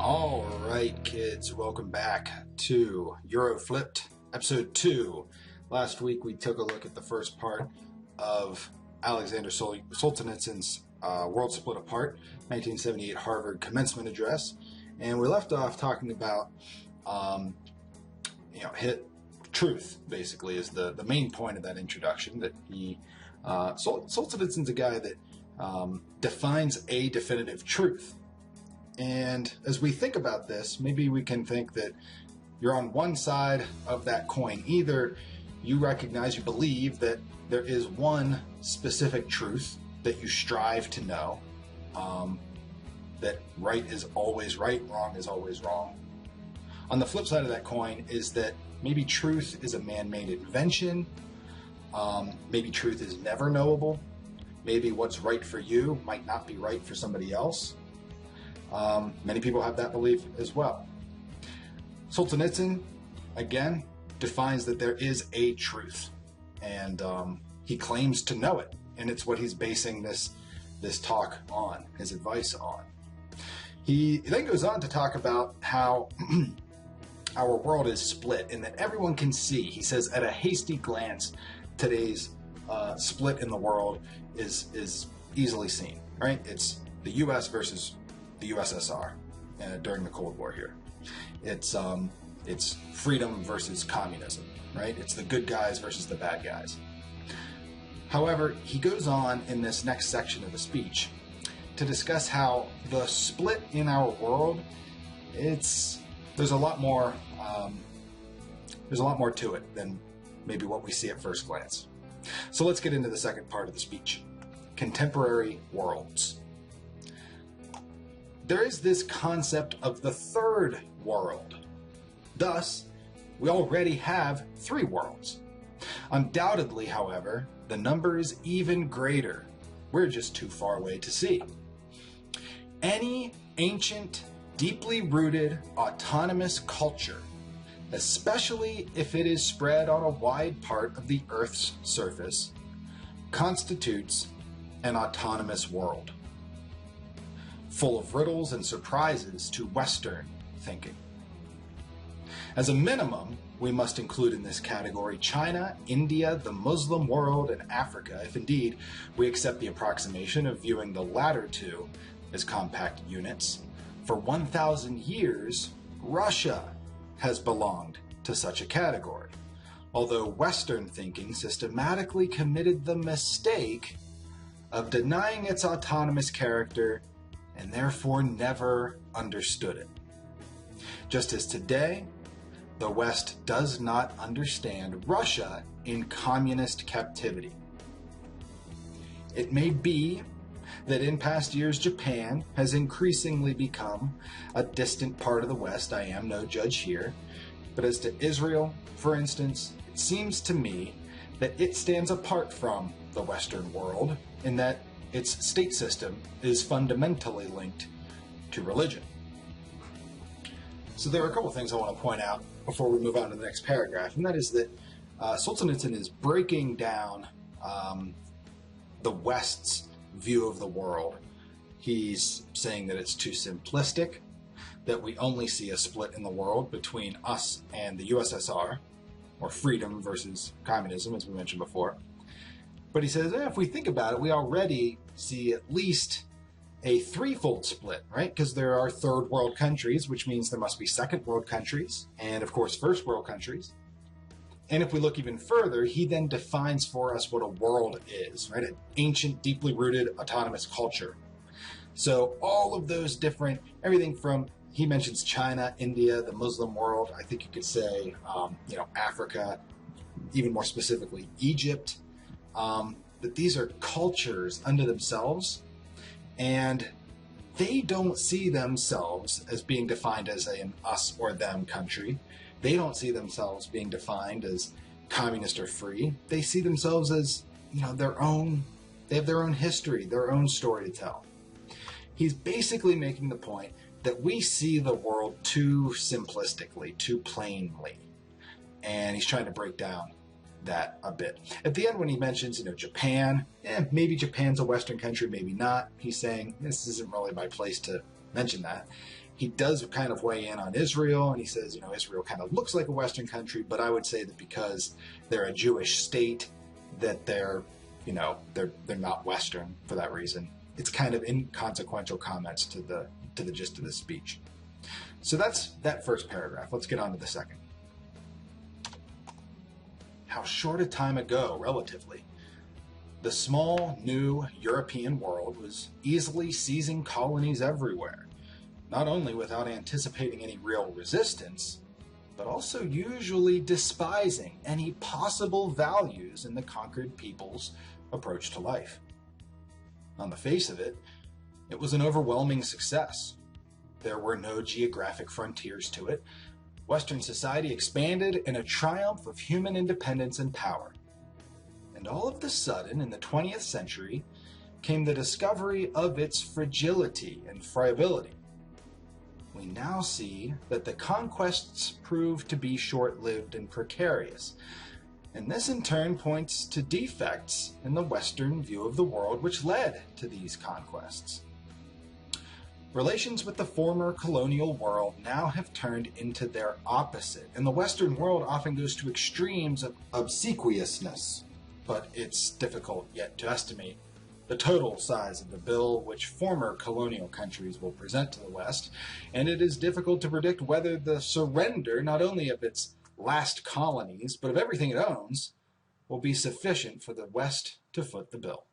All right, kids, welcome back to Euro Flipped, episode 2. Last week we took a look at the first part of Alexander Solzhenitsyn's World Split Apart, 1978 Harvard commencement address, and we left off talking about, truth, basically, is the main point of that introduction, that Solzhenitsyn's a guy that defines a definitive truth. And as we think about this, maybe we can think that you're on one side of that coin. Either you recognize, you believe that there is one specific truth that you strive to know, that right is always right, wrong is always wrong. On the flip side of that coin is that maybe truth is a man-made invention, maybe truth is never knowable, maybe what's right for you might not be right for somebody else. Many people have that belief as well. Solzhenitsyn, again, defines that there is a truth, and he claims to know it, and it's what he's basing this talk on, his advice on. He then goes on to talk about how our world is split, and that everyone can see. He says, at a hasty glance, today's split in the world is easily seen, right? It's the U.S. versus the USSR during the Cold War here. It's freedom versus communism, right? It's the good guys versus the bad guys. However, he goes on in this next section of the speech to discuss how the split in our world, there's a lot more to it than maybe what we see at first glance. So let's get into the second part of the speech. Contemporary worlds. There is this concept of the third world. Thus, we already have 3 worlds. Undoubtedly, however, the number is even greater. We're just too far away to see. Any ancient, deeply rooted, autonomous culture, especially if it is spread on a wide part of the Earth's surface, constitutes an autonomous world, full of riddles and surprises to Western thinking. As a minimum, we must include in this category China, India, the Muslim world, and Africa, if indeed we accept the approximation of viewing the latter two as compact units. For 1,000 years, Russia has belonged to such a category, although Western thinking systematically committed the mistake of denying its autonomous character and therefore never understood it. Just as today, the West does not understand Russia in communist captivity. It may be that in past years Japan has increasingly become a distant part of the West. I am no judge here. But as to Israel, for instance, it seems to me that it stands apart from the Western world in that its state system is fundamentally linked to religion. So there are a couple of things I want to point out before we move on to the next paragraph, and that is that Solzhenitsyn is breaking down the West's view of the world. He's saying that it's too simplistic, that we only see a split in the world between us and the USSR, or freedom versus communism, as we mentioned before. But he says, if we think about it, we already see at least a threefold split, right? Because there are third world countries, which means there must be second world countries, and of course first world countries. And if we look even further, he then defines for us what a world is, right? An ancient, deeply rooted, autonomous culture. So all of those different, everything from, he mentions China, India, the Muslim world, I think you could say, Africa, even more specifically, Egypt, that these are cultures unto themselves, and they don't see themselves as being defined as an us or them country. They don't see themselves being defined as communist or free. They see themselves as, their own, they have their own history, their own story to tell. He's basically making the point that we see the world too simplistically, too plainly, and he's trying to break down that a bit. At the end when he mentions, Japan, Maybe Japan's a Western country, maybe not. He's saying this isn't really my place to mention that. He does kind of weigh in on Israel, and he says, you know, Israel kind of looks like a Western country, but I would say that because they're a Jewish state, that they're, you know, they're not Western for that reason. It's kind of inconsequential comments to the gist of the speech. So that's that first paragraph. Let's get on to the second. How short a time ago, relatively, the small, new European world was easily seizing colonies everywhere, not only without anticipating any real resistance, but also usually despising any possible values in the conquered people's approach to life. On the face of it, it was an overwhelming success. There were no geographic frontiers to it. Western society expanded in a triumph of human independence and power. And all of a sudden, in the 20th century, came the discovery of its fragility and friability. We now see that the conquests proved to be short-lived and precarious, and this in turn points to defects in the Western view of the world which led to these conquests. Relations with the former colonial world now have turned into their opposite, and the Western world often goes to extremes of obsequiousness, but it's difficult yet to estimate the total size of the bill which former colonial countries will present to the West, and it is difficult to predict whether the surrender not only of its last colonies, but of everything it owns, will be sufficient for the West to foot the bill.